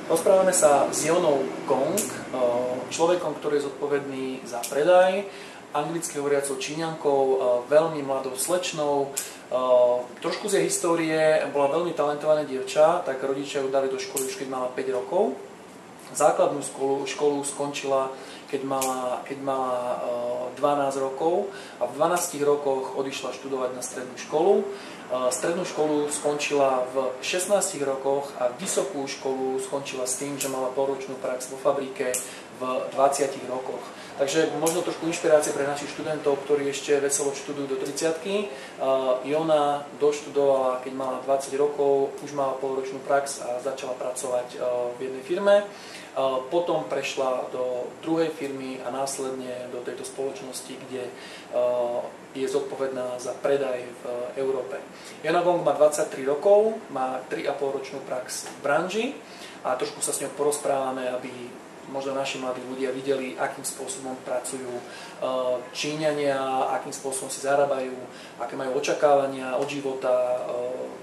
Rozprávame sa s Jonou Gong, človekom, ktorý je zodpovedný za predaj, anglicky hovoriacou Číňankou, veľmi mladou slečnou. Trošku z jej histórie, bola veľmi talentované dievča, tak rodičia ju dali do školy už keď mala 5 rokov. Základnú školu skončila, keď mala 12 rokov a v 12 rokoch odišla študovať na strednú školu. Strednú školu skončila v 16 rokoch a vysokú školu skončila s tým, že mala polročnú prax vo fabrike v 20 rokoch. Takže možno trošku inšpirácie pre našich študentov, ktorí ešte veselo študujú do 30-ky. Jona doštudovala, keď mala 20 rokov, už mala polročnú prax a začala pracovať v jednej firme. Potom prešla do druhej firmy a následne do tejto spoločnosti, kde je zodpovedná za predaj v Európe. Jona Gong má 23 rokov, má 3,5 ročnú prax v branži a trošku sa s ňou porozprávame, aby možno naši mladí ľudia videli, akým spôsobom pracujú Číňania, akým spôsobom si zarábajú, aké majú očakávania od života,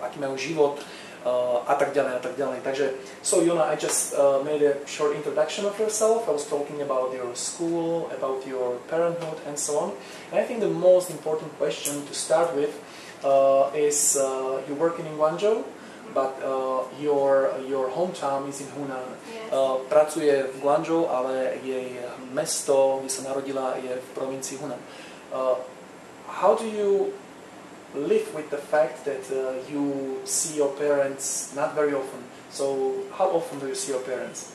aký majú život a tak ďalej a tak ďalej. Takže, so Jona, I just made a short introduction of yourself. I was talking about your school, about your parenthood and so on. And I think the most important question to start with is you're working in Guangzhou, but your hometown is in Hunan. Yes. Pracuje v Guangzhou, ale jej mesto, kde sa narodila, je v provincii Hunan. How do you live with the fact that you see your parents not very often? So how often do you see your parents?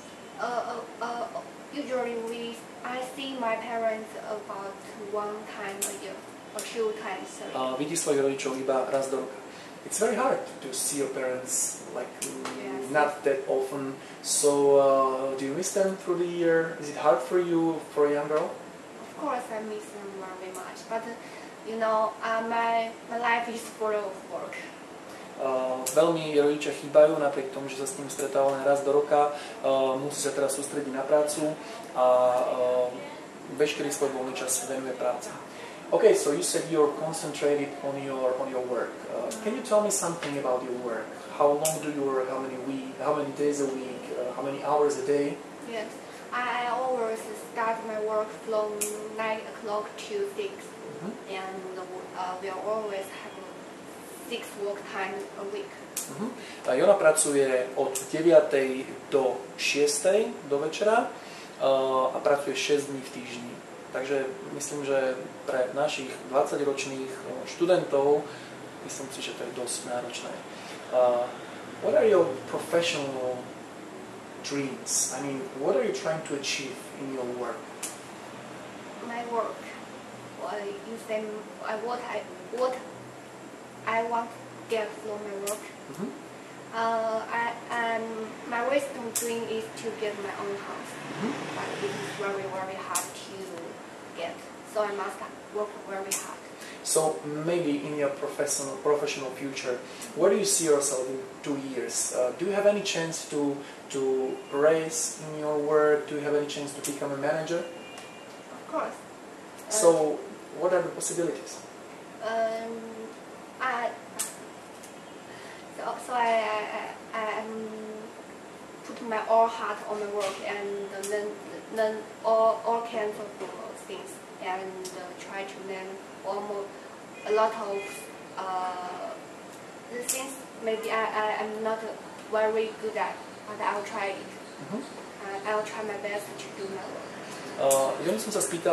Usually I see my parents about one time a year, a few times a year. Vidí svojich rodičov iba raz do roka. It's very hard to see your parents like yes. Not that often. So do you miss them through the year? Is it hard for you, for a young girl? Of course I miss them very much, but you know, my life is full of work. Veľmi rodičia chýbajú, napriek tomu, že sa s ním stretáva len raz do roka. Musí sa teraz sústrediť na prácu a veškerý svoj voľný čas venuje práci. Okay, so you said you're concentrated on your work. Can you tell me something about your work? How long do you work? How many days a week? How many hours a day? Yes, I always start my work from 9 o'clock to 6. And we always have 6 work time a week. Jona pracuje od 9. do 6. do večera a pracuje 6 dní v týždni. Takže myslím, že pre našich 20-ročných študentov myslím si, že to je dosť náročné. What are your professional dreams? I mean, what are you trying to achieve in your work? My work. What I want to get from my work. My wisdom dream is to get my own house, but it is very, very hard to get. So I must work very hard. So maybe in your professional future, where do you see yourself in 2 years? Do you have any chance to raise in your work? Do you have any chance to become a manager? Of course. So what are the possibilities? I put my all heart on the work and learn all kinds of things and try to learn a lot of the things maybe I'm not very good at, but I'll try it. I'll try my best to do my work. Ja som sa spýtal,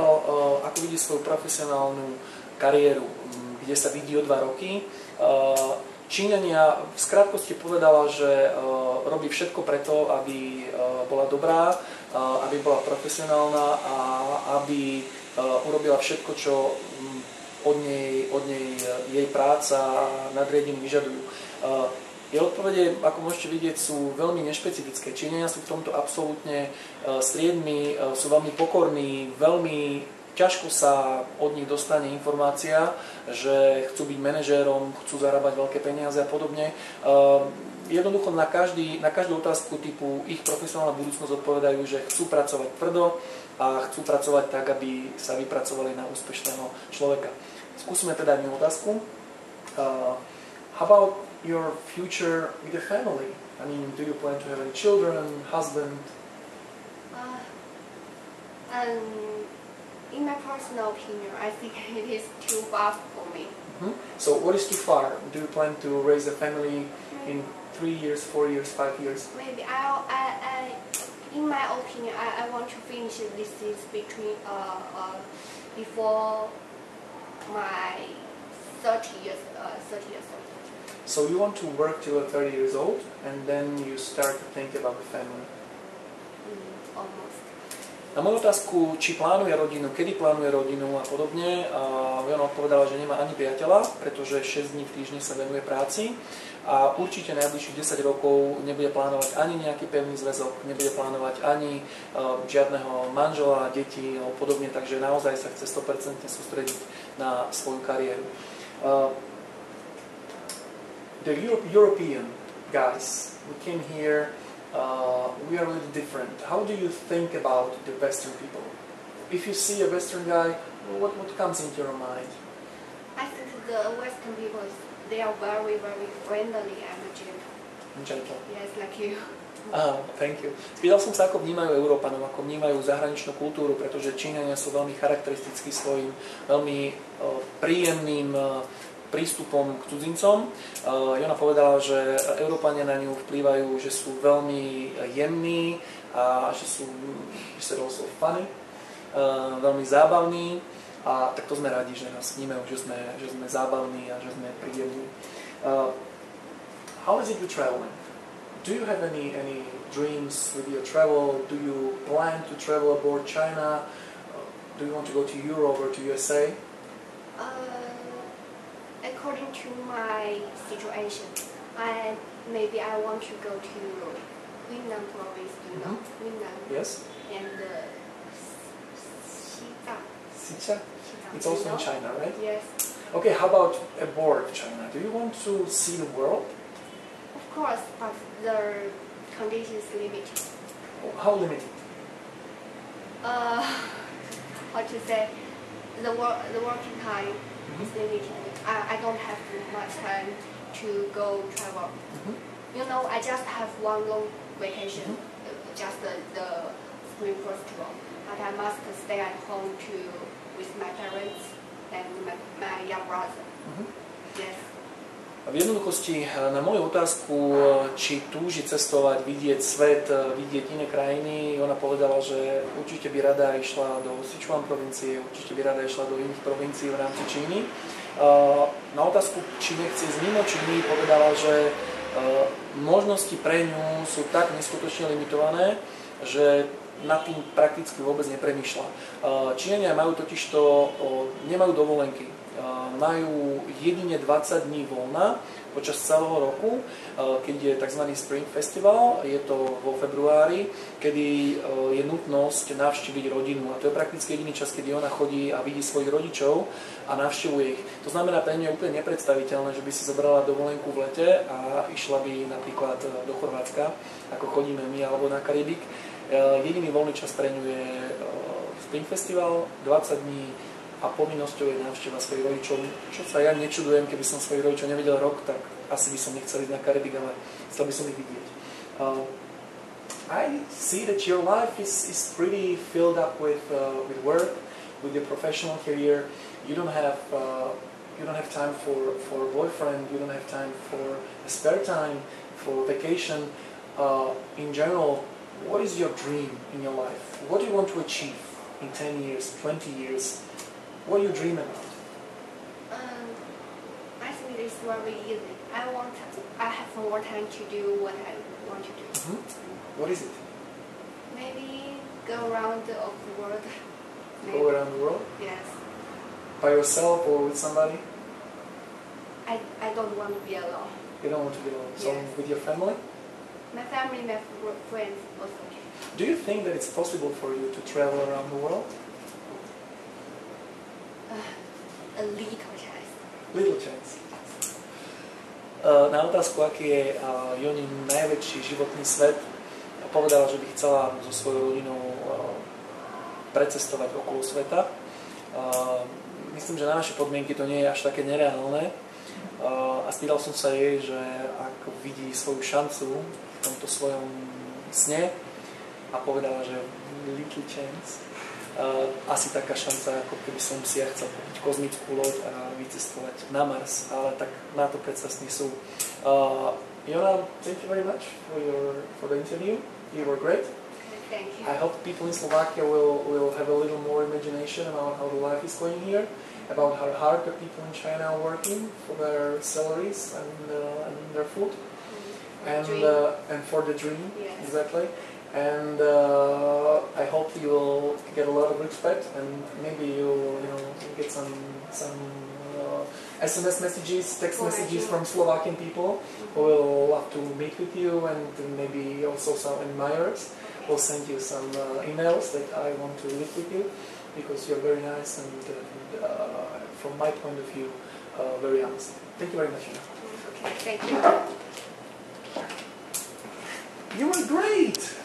ako vidí svoju profesionálnu kariéru, kde sa vidí o 2 roky. Číňania v skrátkosti povedala, že robí všetko preto, aby bola dobrá, aby bola profesionálna a aby urobila všetko, čo od nej jej práca a nadriadení vyžadujú. Jej odpovede, ako môžete vidieť, sú veľmi nešpecifické. Číňania sú v tomto absolútne striedmi, sú veľmi pokorní, veľmi ťažko sa od nich dostane informácia, že chcú byť manažérom, chcú zarábať veľké peniaze a podobne. Jednoducho na každú otázku typu ich profesionálna budúcnosť odpovedajú, že chcú pracovať tvrdo a chcú pracovať tak, aby sa vypracovali na úspešného človeka. Skúsime teda jednu otázku. How about your future with your family? I mean, do you plan to have any children, husband? In my personal opinion, I think it is too fast for me. So what is too far? Do you plan to raise a family in 3 years, 4 years, 5 years? Maybe in my opinion, I want to finish this is between before my 30 years old. So you want to work till you're 30 years old, and then you start to think about the family? Almost. Na moju otázku, či plánuje rodinu, kedy plánuje rodinu a podobne, Jona odpovedala, že nemá ani priateľa, pretože 6 dní v týždni sa venuje práci a určite najbližších 10 rokov nebude plánovať ani nejaký pevný zväzok, nebude plánovať ani žiadneho manžela, detí alebo podobne, takže naozaj sa chce 100% sústrediť na svoju kariéru. The European guys who came here, we are a little different. How do you think about the Western people? If you see a Western guy, what comes into your mind? I think the Western people, they are very, very friendly and gentle. Gentle. Yes, like you. Thank you. Spýtal som sa, ako vnímajú Európanov, ako vnímajú zahraničnú kultúru, pretože Číňania sú veľmi charakteristickí svojím veľmi príjemným prístupom k cudzincom. Jona povedala, že Európania na ňu vplývajú, že sú veľmi jemní a že sú also funny, veľmi zábavní a tak to sme radi, že nás vnímajú, že sme zábavní a že sme príjemní. How is it with traveling? Do you have any dreams with your travel? Do you plan to travel aboard China? Do you want to go to Europe or to USA? According to my situation, maybe I want to go to Yunnan province, you know, Yunnan. Yes. And Xichang? It's also in China, right? Yes. Okay, how about aboard China? Do you want to see the world? Of course, but the conditions limited. How limited? How to say, the working time is limited. I don't have much time to go travel. You know, I just have one long vacation, just the Spring Festival. But I must stay at home with my parents and my young brother. Yes. V jednoduchosti na moju otázku, či túži cestovať, vidieť svet, vidieť iné krajiny, ona povedala, že určite by rada išla do Sichuan provincie, určite by rada išla do iných provincií v rámci Číny. Na otázku, či nechce ísť mimo Číny, povedala, že možnosti pre ňu sú tak neskutočne limitované, že nad tým prakticky vôbec nepremýšľa. Číňania majú totižto, nemajú dovolenky. Majú jedine 20 dní voľna počas celého roku, keď je tzv. Spring Festival, je to vo februári, kedy je nutnosť navštíviť rodinu. A to je prakticky jediný čas, kedy ona chodí a vidí svojich rodičov a navštevuje ich. To znamená, pre mňa je úplne nepredstaviteľné, že by si zobrala dovolenku v lete a išla by napríklad do Chorvátska, ako chodíme my, alebo na Karibik. Jediný voľný čas pre ňu je Spring Festival, 20 dní, a povinnosťou je návšteva svojich rodičov, čo sa ja nečudujem, keby som svojich rodičov nevedel rok, tak asi by som nechcel ísť na Karibik, ale chcel by som ich vidieť. I see that your life is pretty filled up with work, with your professional career. You don't have time for a boyfriend, you don't have time for a spare time, for vacation. In general, what is your dream in your life? What do you want to achieve in 10 years, 20 years? What do you dream about? I think it's very easy. I have more time to do what I want to do. What is it? Maybe go around the world. Maybe. Go around the world? Yes. By yourself or with somebody? I don't want to be alone. You don't want to be alone. So Yes. with your family? My family, my friends also okay. Do you think that it's possible for you to travel around the world? A little chance. Little chance. Na otázku, aký je Jonin najväčší životný svet, povedala, že by chcela so svojou rodinou precestovať okolo sveta. Myslím, že na naše podmienky to nie je až také nereálne. A spýtal som sa jej, že ak vidí svoju šancu v v tomto svojom sne a povedala, že little chance. Asi taká šanca, ako keby som si ja chcel kúpiť kozmickú loď a vycestovať na Mars, ale tak na to predstavství sú. Jona, thank you very much for the interview. You were great. Thank you. I hope people in Slovakia will have a little more imagination about how the life is going here, about how hard the people in China are working for their salaries and their food, and for the dream. Yes. Exactly. And I hope you will get a lot of respect, and maybe you'll get some SMS messages, text messages from Slovakian people who will love to meet with you, and maybe also some admirers will send you some emails that I want to live with you because you're very nice and from my point of view, very honest. Thank you very much. Okay, thank you. You were great!